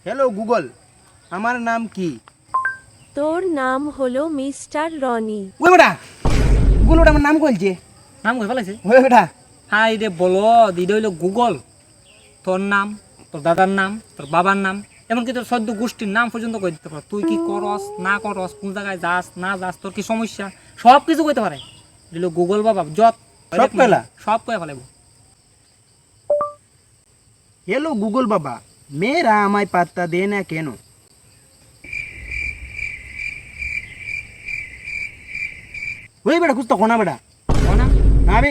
Hello Google, আমার নাম কি? তোর নাম হলো মিস্টার রনি। ওই বেটা, গুগল ওটা আমার নাম বলছে। নাম কই ফেলাইছে? ওই বেটা, হাই রে বলো দিদি হইলো গুগল। তোর নাম, তোর দাদার নাম, তোর বাবার নাম, এমনকি তোর সদ্য গোষ্ঠীর নাম পর্যন্ত কই দিতে পারে। তুই কি করস না করস, কোন জায়গায় যাস না যাস, তোর কি সমস্যা, সব কিছু কইতে পারে। দিল গুগল বাবা যত সব কইলা? সব কয়ে ফেলাইব। হ্যালো গুগল বাবা, মেয়েরা আমায় পাত্তা দেয় না কেন? ওই বেটা কুছ তো কোনা বেটা। কয় না? না বে,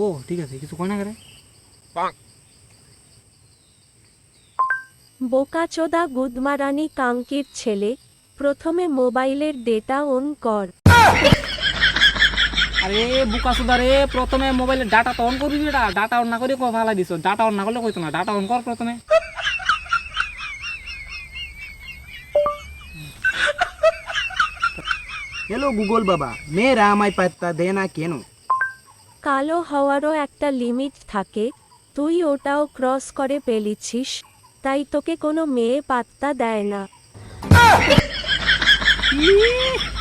ও ঠিক আছে, কিছু কয় না করে। বোকাচোদা গুদমারানি কাঙ্কির ছেলে, প্রথমে মোবাইলের ডেটা অন কর। আরে বুকা সুদা রে, প্রথমে মোবাইলের ডাটা তো অন করবি। বেটা ডাটা অন না করে কো ফালাই দিছ। ডাটা অন না করলে কইতো না, ডাটা অন কর প্রথমে। হ্যালো গুগল বাবা, মেয়েরা আমায় পাত্তা দেয় না কেন? কালো হওয়ারও একটা লিমিট থাকে, তুই ওটাও ক্রস করে ফেলেছিস, তাই তোকে কোনো মেয়ে পাত্তা দেয় না।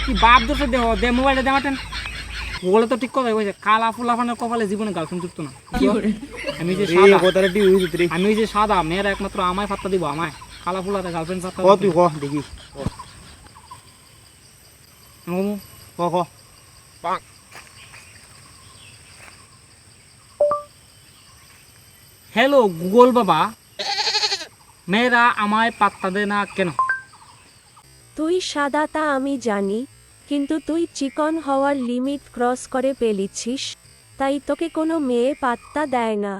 কি বাপ দোষে দেহ দে, মোবাইলটা দে মাটেন। ওগুলো তো ঠিক কথা কইছে, কালা ফুলাফানের কপালে জীবনে গার্লফ্রেন্ড যুক্ত না। আমি যে রে সাদা, কথাটা টি হইছে রে। আমি যে সাদা, মেয়েরা একমাত্র আমায় পাত্তা দিব, আমায়। কালা ফুলাতে গার্লফ্রেন্ড পাত্তা ক তুই ক দেখি, ক ক। হ্যালো গুগল বাবা, মেয়েরা আমায় পাত্তা দেয় না কেন? তুই সাদা তা আমি জানি, কিন্তু তুই চিকন হওয়ার লিমিট ক্রস করে ফেলেছিস, তাই তোকে কোনো মেয়ে পাত্তা দেয় না।